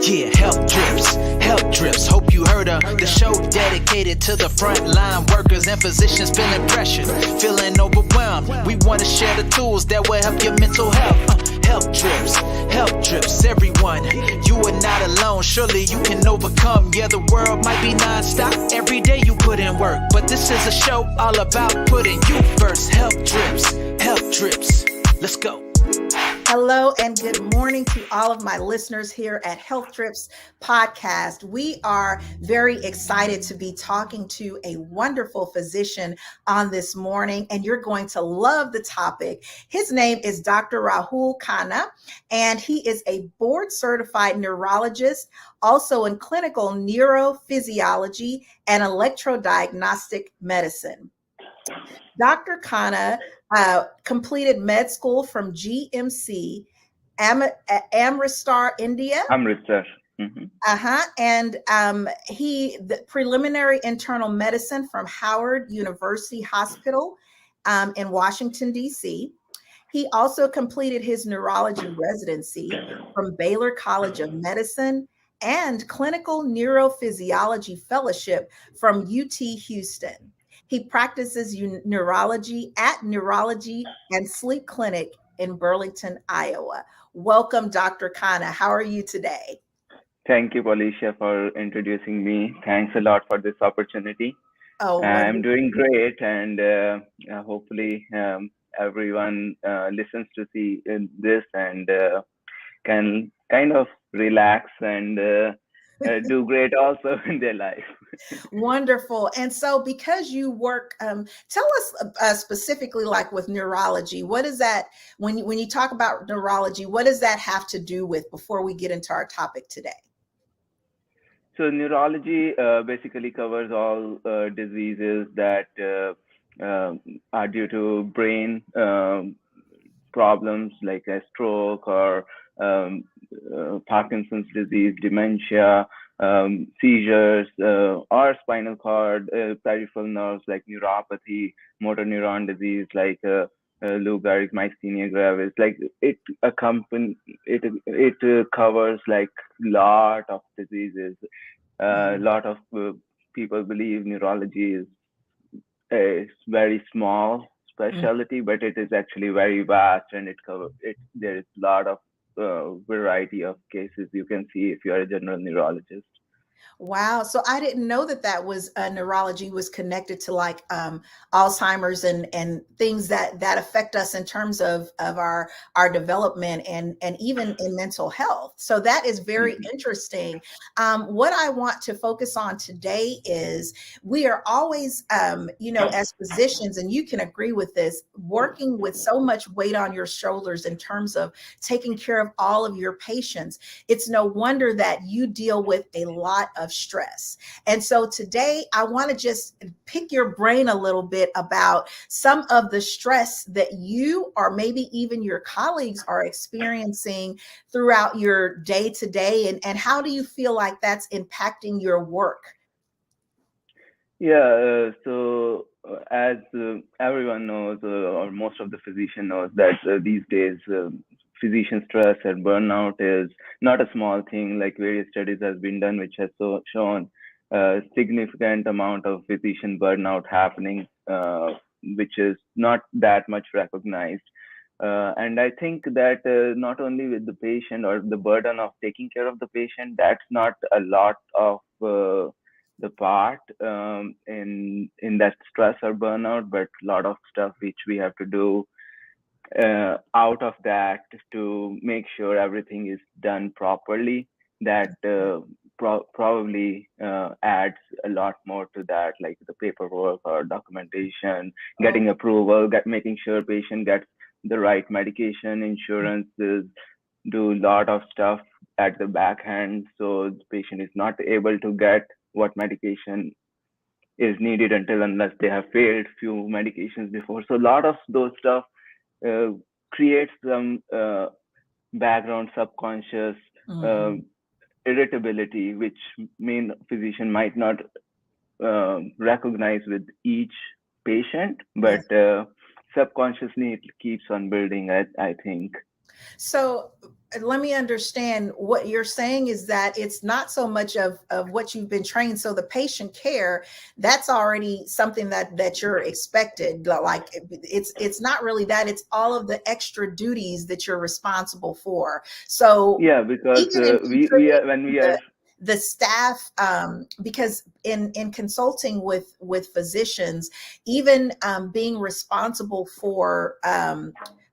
Yeah, help drips. Hope you heard her. The show dedicated to the frontline workers and physicians feeling pressured, feeling overwhelmed. We want to share the tools that will help your mental health. Help drips, everyone. You are not alone. Surely you can overcome. Yeah, the world might be nonstop. Every day you put in work, but this is a show all about putting you first. Help drips. Let's go. Hello and good morning to all of my listeners here at Health Drips Podcast. We are very excited to be talking to a wonderful physician on this morning, and you're going to love the topic. His name is Dr. Rahul Khanna, and he is a board-certified neurologist, also in clinical neurophysiology and electrodiagnostic medicine. Dr. Khanna completed med school from GMC, Amritsar, India. Amritsar. Mm-hmm. And the preliminary internal medicine from Howard University Hospital in Washington, D.C. He also completed his neurology residency from Baylor College of Medicine and clinical neurophysiology fellowship from UT Houston. He practices neurology at Neurology and Sleep Clinic in Burlington, Iowa. Welcome, Dr. Khanna. How are you today? Thank you, Alicia, for introducing me. Thanks a lot for this opportunity. Oh, I'm doing great, and hopefully everyone listens to see this and can kind of relax and do great also in their life. Wonderful. And so because you work, tell us specifically, like with neurology, what is that, when you talk about neurology, what does that have to do with before we get into our topic today? So neurology basically covers all diseases that are due to brain problems like a stroke or Parkinson's disease, dementia, seizures, or spinal cord, peripheral nerves like neuropathy, motor neuron disease like Lou Gehrig's myasthenia gravis. Like it covers like lot of diseases. A lot of people believe neurology is a very small specialty, but it is actually very vast, and there is a lot of variety of cases you can see if you are a general neurologist. Wow. So I didn't know that was neurology was connected to like Alzheimer's and things that affect us in terms of our development and even in mental health. So that is very interesting. What I want to focus on today is we are always, as physicians, and you can agree with this, working with so much weight on your shoulders in terms of taking care of all of your patients. It's no wonder that you deal with a lot of stress. And so today I want to just pick your brain a little bit about some of the stress that you or maybe even your colleagues are experiencing throughout your day to day. And how do you feel like that's impacting your work? Yeah, so as everyone knows, or most of the physician knows that these days physician stress and burnout is not a small thing. Like various studies has been done which has shown a significant amount of physician burnout happening, which is not that much recognized. And I think that not only with the patient or the burden of taking care of the patient, that's not a lot of the part in that stress or burnout, but a lot of stuff which we have to do out of that to make sure everything is done properly. That probably adds a lot more to that, like the paperwork or documentation, getting approval, making sure patient gets the right medication, insurances, do a lot of stuff at the back end, so the patient is not able to get what medication is needed unless they have failed few medications before. So a lot of those stuff creates some background subconscious irritability, which physician might not recognize with each patient, but subconsciously it keeps on building, I think. So let me understand what you're saying is that it's not so much of what you've been trained. So the patient care, that's already something that you're expected. Like it's not really that, it's all of the extra duties that you're responsible for. So Yeah, because even in we are, when contributing we are. the staff, because in consulting with physicians, even being responsible for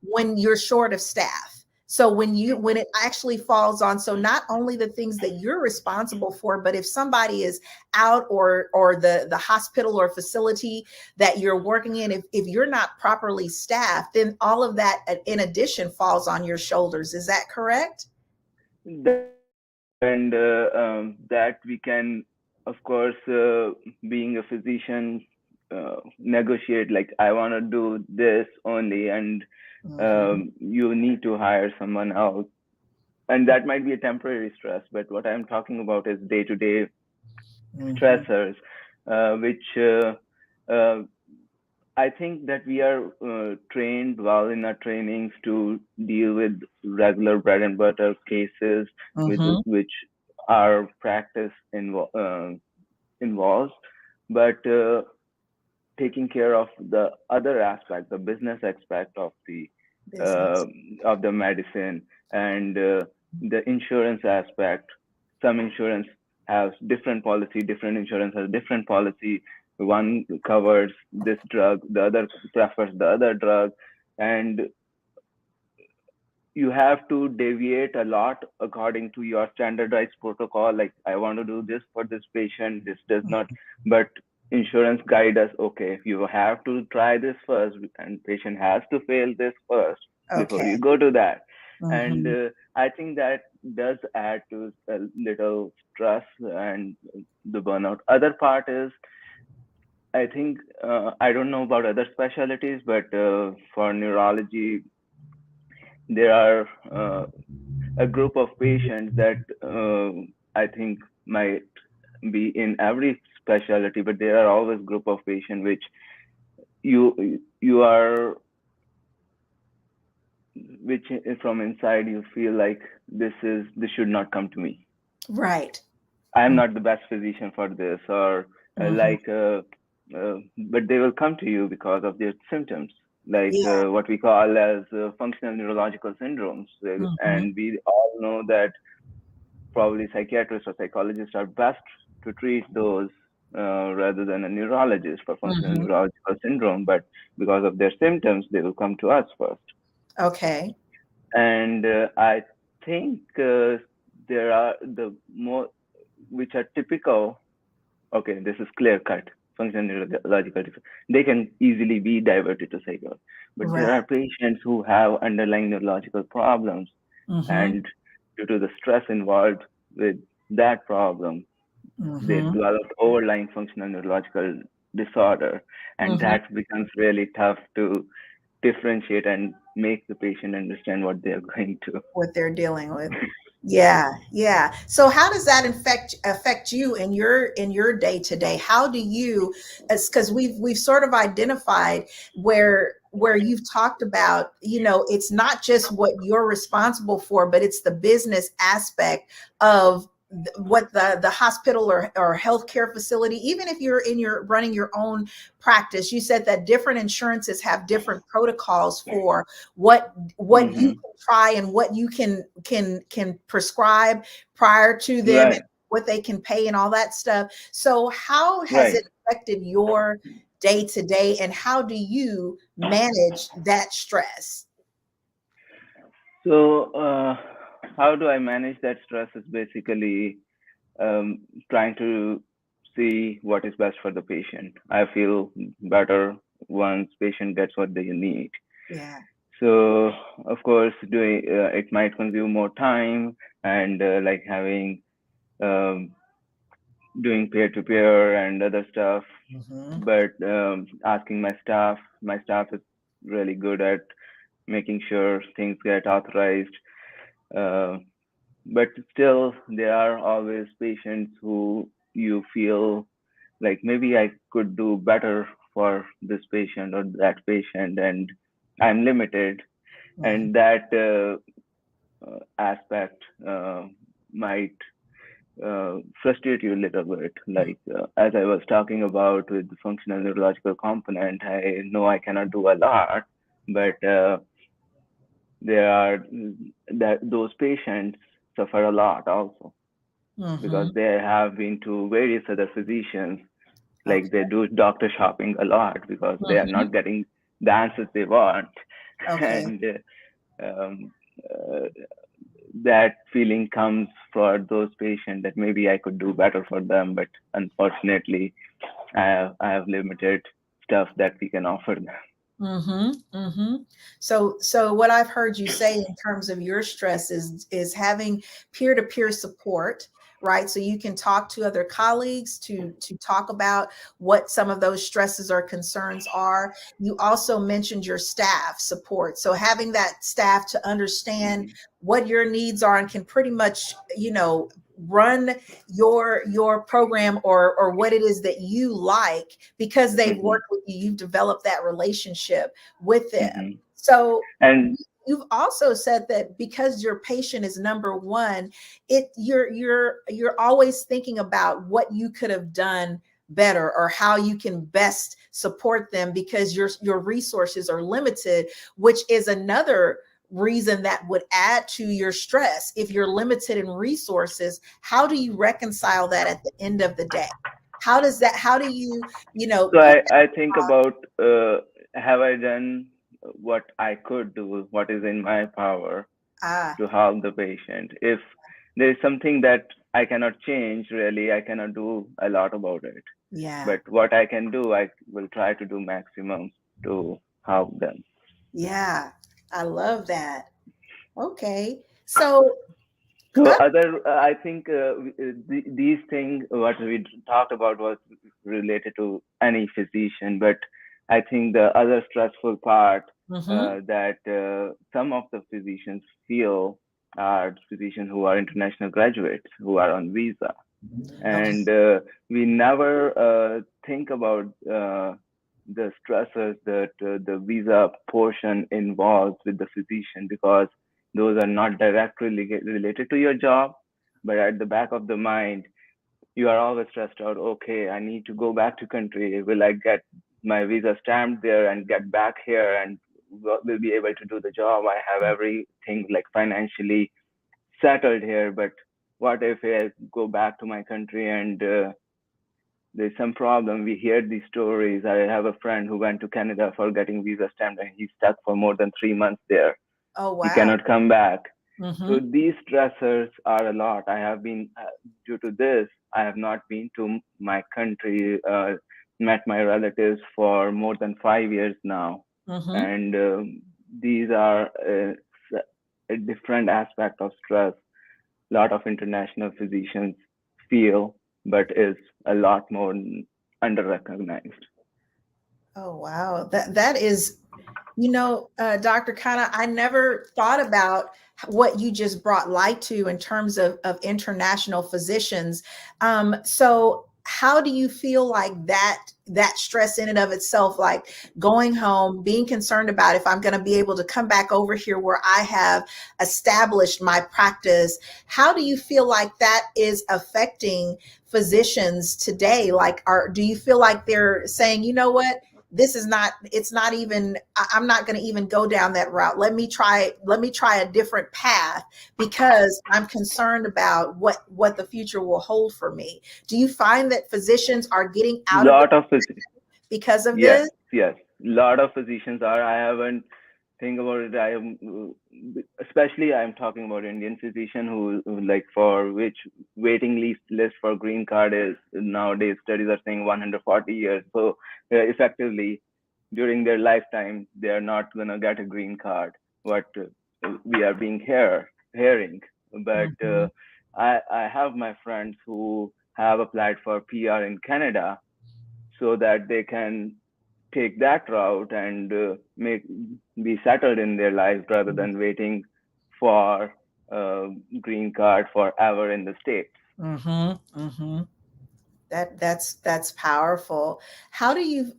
when you're short of staff. So when it actually falls on, so not only the things that you're responsible for, but if somebody is out, or the hospital or facility that you're working in, if you're not properly staffed, then all of that in addition falls on your shoulders. Is that correct? And that we can, of course, being a physician, negotiate, like, I want to do this only, and Mhm. you need to hire someone else, and that might be a temporary stress. But what I'm talking about is day-to-day Mhm. stressors, which uh, I think that we are trained well in our trainings to deal with regular bread and butter cases, with Mhm. which our practice involves, but taking care of the other aspect, the business aspect uh, Business. of the medicine, and the insurance aspect. Some insurance has different policy, different insurance has different policy. One covers this drug, the other prefers the other drug, and you have to deviate a lot according to your standardized protocol. Like, I want to do this for this patient, this does not, but insurance guide us, okay, you have to try this first, and patient has to fail this first before Okay. you go to that. And Mhm. I think that does add to a little stress and the burnout. Other part is, I think, I don't know about other specialties, but for neurology, there are a group of patients that I think might be in every specialty, but there are always group of patients which you are, which from inside you feel like this should not come to me. Right. I am not the best physician for this, or Mhm. like, but they will come to you because of their symptoms, like Yeah. what we call as functional neurological syndromes. Mhm. And we all know that probably psychiatrists or psychologists are best to treat those rather than a neurologist for functional Mhm. neurological syndrome. But because of their symptoms, they will come to us first. Okay. And I think there are the more which are typical. Okay, this is clear cut. Functional neurological, they can easily be diverted to psychiatry. But there Right. are patients who have underlying neurological problems, Mhm. and due to the stress involved with that problem, they Mhm. develop overlying functional neurological disorder, and Mhm. that becomes really tough to differentiate and make the patient understand what they are going to. What they're dealing with. Yeah, yeah. So how does that affect you in your day to day? How do you, as because we've sort of identified where you've talked about, it's not just what you're responsible for, but it's the business aspect of what the hospital or healthcare facility, even if you're in your running your own practice. You said that different insurances have different protocols for what you Hmm. can try and what you can prescribe prior to them, and Right, what they can pay and all that stuff. So how has right. it affected your day to day, and how do you manage that stress? So, how do I manage that stress is basically um, trying to see what is best for the patient. I feel better once patient gets what they need. Yeah. So, of course, doing it might consume more time, and like having um, doing peer to peer and other stuff. Hmm. But asking my staff is really good at making sure things get authorized. Uh, but still, there are always patients who you feel like maybe I could do better for this patient or that patient, and I'm limited, Hmm. and that aspect might frustrate you a little bit. Like as I was talking about with the functional neurological component, I know I cannot do a lot, but there are that those patients suffer a lot also because Mm-hmm. they have been to various other physicians. Like Okay. they do doctor shopping a lot because they are Mm-hmm. not getting the answers they want, Okay. and um, uh, that feeling comes for those patients that maybe I could do better for them, but unfortunately, I have limited stuff that we can offer them. Mm-hmm. Mm-hmm. So what I've heard you say in terms of your stress is having peer-to-peer support, right? So you can talk to other colleagues to talk about what some of those stresses or concerns are. You also mentioned your staff support. So having that staff to understand Mhm. what your needs are and can pretty much, run your program or what it is that you like because they've Mhm. worked with you, you've developed that relationship with them. Mhm. So And you've also said that because your patient is number one, you're always thinking about what you could have done better or how you can best support them because your resources are limited, which is another reason that would add to your stress. If you're limited in resources, how do you reconcile that at the end of the day? How do you, so put I think about have I done what I could do, what is in my power ah, to help the patient. If there is something that I cannot change, really, I cannot do a lot about it. yeah. But what I can do, I will try to do maximum to help them. Yeah, I love that. Okay. So, So uh, other, I think these things what we talked about was related to any physician, but I think the other stressful part mhm, that some of the physicians feel are physicians who are international graduates who are on visa, okay. and we never think about the stresses that the visa portion involves with the physician because those are not directly related to your job, but at the back of the mind you are always stressed out. Okay, I need to go back to country. Will I get my visa stamped there and get back here and will be able to do the job? I have everything like financially settled here, but what if I go back to my country and there's some problem? We hear these stories. I have a friend who went to Canada for getting visa stamped and he's stuck for more than 3 months there. Oh, He wow. cannot come back. So Mhm. these stressors are a lot. I have been, due to this, I have not been to my country, met my relatives for more than 5 years now. Mhm. And these are a different aspect of stress. A lot of international physicians feel, but is a lot more under recognized. Oh, wow. That is, Dr. Kana, I never thought about what you just brought light to in terms of international physicians. So how do you feel like that stress in and of itself, like going home, being concerned about if I'm going to be able to come back over here where I have established my practice? How do you feel like that is affecting physicians today? Like, do you feel like they're saying, you know what? This is not, it's not even, I'm not going to even go down that route. Let me try a different path because I'm concerned about what the future will hold for me. Do you find that physicians are getting out of the Lot of because of Yes, this? yes. Lot of physicians are. I haven't think about it. I am, especially I'm talking about Indian physician who like for which waiting list for green card is nowadays studies are saying 140 years. So effectively, during their lifetime, they are not gonna get a green card. What we are being hearing, but Mhm. I have my friends who have applied for PR in Canada so that they can take that route and make be settled in their lives rather than waiting for a green card forever in the states. Mhm. Mhm. That's powerful. How do you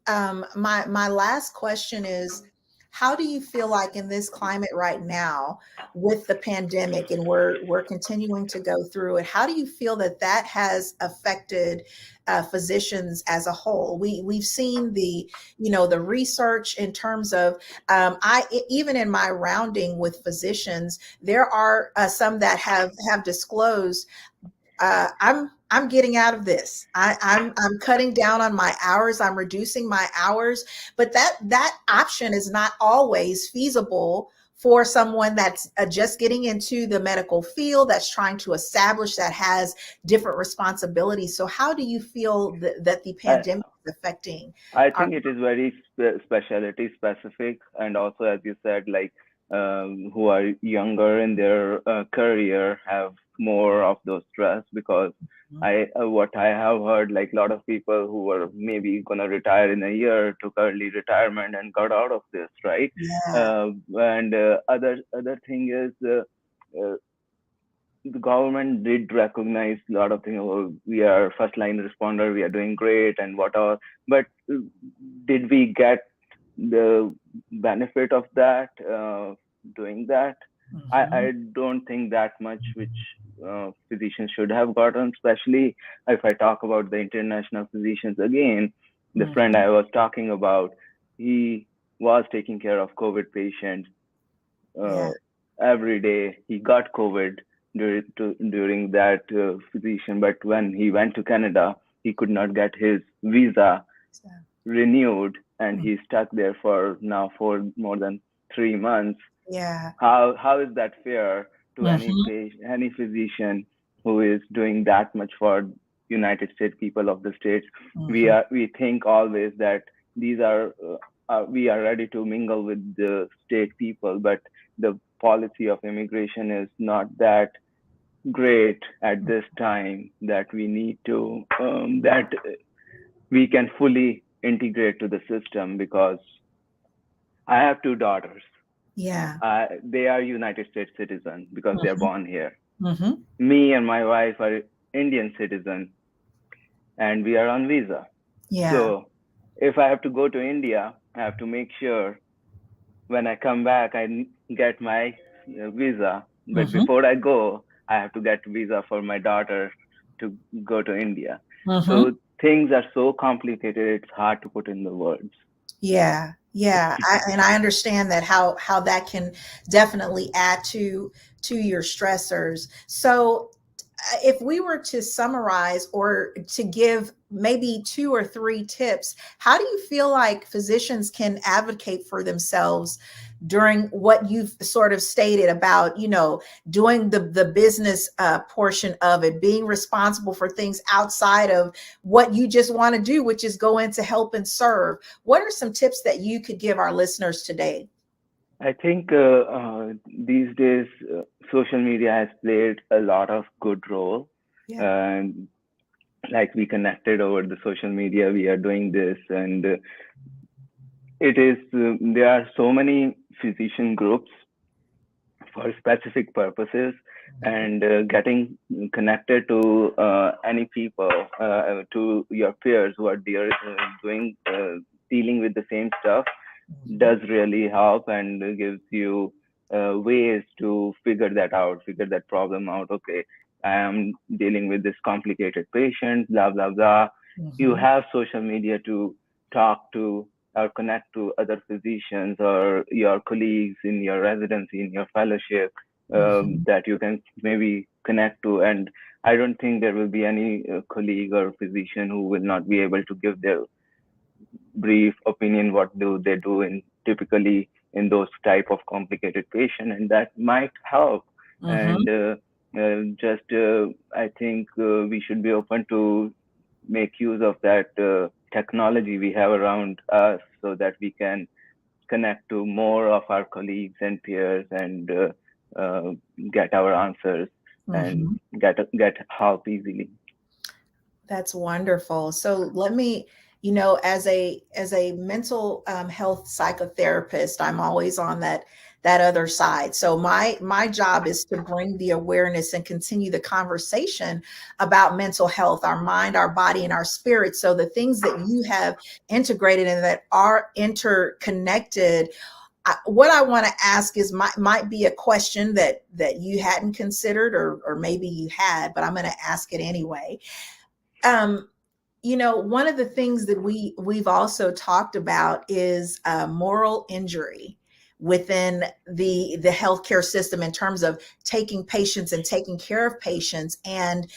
my last question is how do you feel like in this climate right now with the pandemic, and we're continuing to go through it, how do you feel that that has affected physicians as a whole? We've seen the, you know, the research in terms of even in my rounding with physicians, there are some that have disclosed, I'm getting out of this. I'm cutting down on my hours. I'm reducing my hours. But that option is not always feasible for someone that's just getting into the medical field, that's trying to establish, that has different responsibilities. So how do you feel that the I, pandemic is affecting I our? think it is very specialty specific, and also, as you said, like who are younger in their career have more of those stress because what I have heard, like a lot of people who were maybe gonna retire in a year took early retirement and got out of this, right? Yeah. And other thing is the government did recognize a lot of things. Oh, we are first line responder, we are doing great, and what all. But did we get the benefit of that? Doing that, I don't think that much, which physicians should have gotten. Especially if I talk about the international physicians again, the friend I was talking about, he was taking care of COVID patients Yeah. uh, every day. He got COVID during that physician, but when he went to Canada, he could not get his visa So, renewed, and mm, he's stuck there for now for more than 3 months. yeah. How is that fair to any Mhm, patient, any physician who is doing that much for United States people of the states? mhm. We think always that these are we are ready to mingle with the state people, but the policy of immigration is not that great at this time that we need to that we can fully integrate to the system because I have two daughters. Yeah. They are United States citizens because they are Mhm, born here. mhm. Me and my wife are Indian citizens and we are on visa. Yeah. So if I have to go to India, I have to make sure when I come back, I get my visa. But Mhm, before I go, I have to get visa for my daughter to go to India. mhm. So things are so complicated, it's hard to put in the words. Yeah, yeah, and I understand that how that can definitely add to your stressors. So, if we were to summarize or to give maybe two or three tips, how do you feel like physicians can advocate for themselves during what you've sort of stated about, you know, doing the business portion of it, being responsible for things outside of what you just want to do, which is go in to help and serve? What are some tips that you could give our listeners today? I think these days social media has played a lot of good role. Yeah. And like we connected over the social media, we are doing this, and it is there are so many physician groups for specific purposes, and getting connected to any people, to your peers who are doing dealing with the same stuff Mhm, does really help and gives you ways to figure that problem out. Okay, I am dealing with this complicated patient, blah, blah, blah. You mhm, have social media to talk to or connect to other physicians or your colleagues in your residency, in your fellowship, mhm, that you can maybe connect to. And I don't think there will be any colleague or physician who will not be able to give their brief opinion what do they do in typically in those type of complicated patient, and that might help. And mhm, just I think we should be open to make use of that technology we have around us so that we can connect to more of our colleagues and peers and uh, get our answers and mhm. get help easily. That's wonderful. So let me, you know, as a mental health psychotherapist, I'm always on that other side. So my job is to bring the awareness and continue the conversation about mental health, our mind, our body, and our spirit. So the things that you have integrated and that are interconnected, what I want to ask is might be a question that you hadn't considered, or maybe you had, but I'm going to ask it anyway. One of the things that we've also talked about is moral injury within the healthcare system in terms of taking patients and taking care of patients, and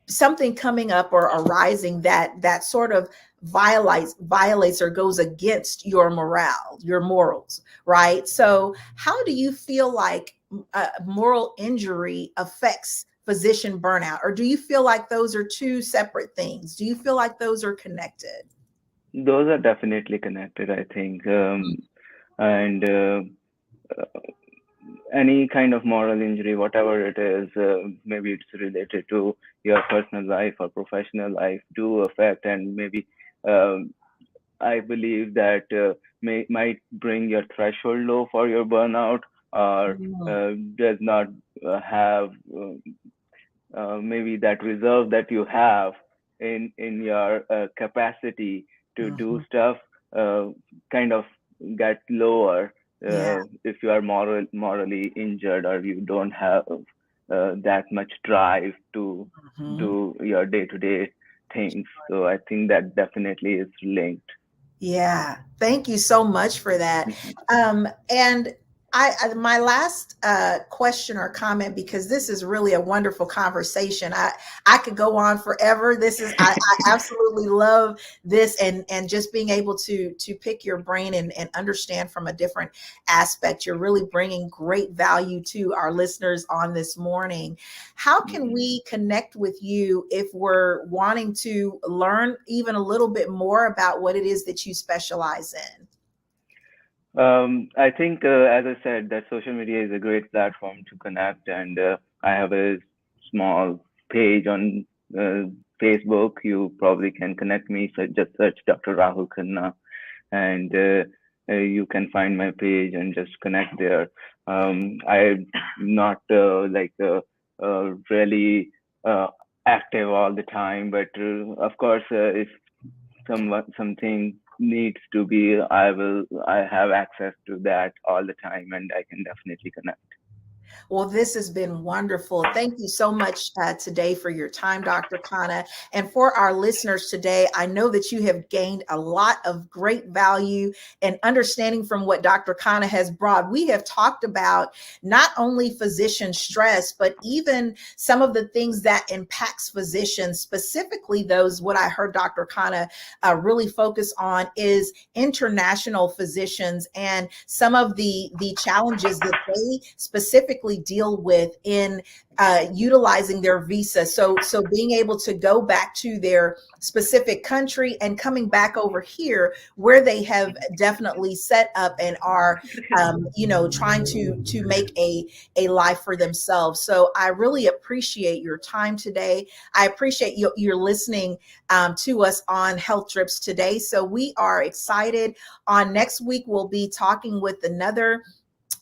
something coming up or arising that sort of violates or goes against your morals, right? So how do you feel like moral injury affects physician burnout, or do you feel like those are two separate things? Do you feel like those are connected? Those are definitely connected, I think. And any kind of moral injury, whatever it is, maybe it's related to your personal life or professional life, do affect, and maybe I believe that might bring your threshold low for your burnout, or does not have maybe that reserve that you have in your capacity to do stuff kind of get lower if you are morally injured, or you don't have that much drive to do your day-to-day things. So I think that definitely is linked. Yeah, thank you so much for that. And my last question or comment, because this is really a wonderful conversation. I could go on forever. I absolutely love this, and just being able to pick your brain and understand from a different aspect. You're really bringing great value to our listeners on this morning. How can we connect with you if we're wanting to learn even a little bit more about what it is that you specialize in? I think, as I said, that social media is a great platform to connect, and I have a small page on Facebook. You probably can connect me, so just search Dr. Rahul Khanna, and you can find my page and just connect there. I'm not really active all the time, but of course, if something needs to be, I have access to that all the time, and I can definitely connect. Well, this has been wonderful. Thank you so much today for your time, Dr. Khanna. And for our listeners today, I know that you have gained a lot of great value and understanding from what Dr. Khanna has brought. We have talked about not only physician stress, but even some of the things that impacts physicians, specifically those, what I heard Dr. Khanna really focus on is international physicians and some of the challenges that they specifically deal with in utilizing their visa. So being able to go back to their specific country and coming back over here where they have definitely set up and are, trying to make a life for themselves. So I really appreciate your time today. I appreciate you're listening to us on Health Drips today. So we are excited. On next week, we'll be talking with another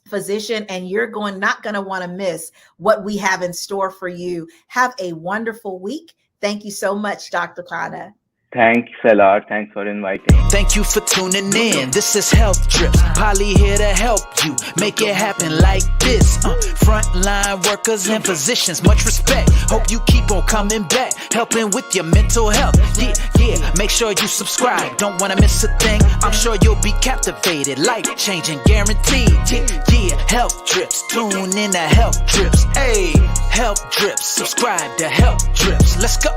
physician, and you're not going to want to miss what we have in store for you. Have a wonderful week. Thank you so much, Dr. Khanna. Thanks a lot. Thanks for inviting. Thank you for tuning in. This is Health Drips. Polly here to help you make it happen like this. Frontline workers and physicians, much respect. Hope you keep on coming back, helping with your mental health. Yeah. Make sure you subscribe. Don't want to miss a thing. I'm sure you'll be captivated, life-changing, guaranteed. Yeah. Health Drips. Tune in to Health Drips. Hey, Health Drips. Subscribe to Health Drips. Let's go.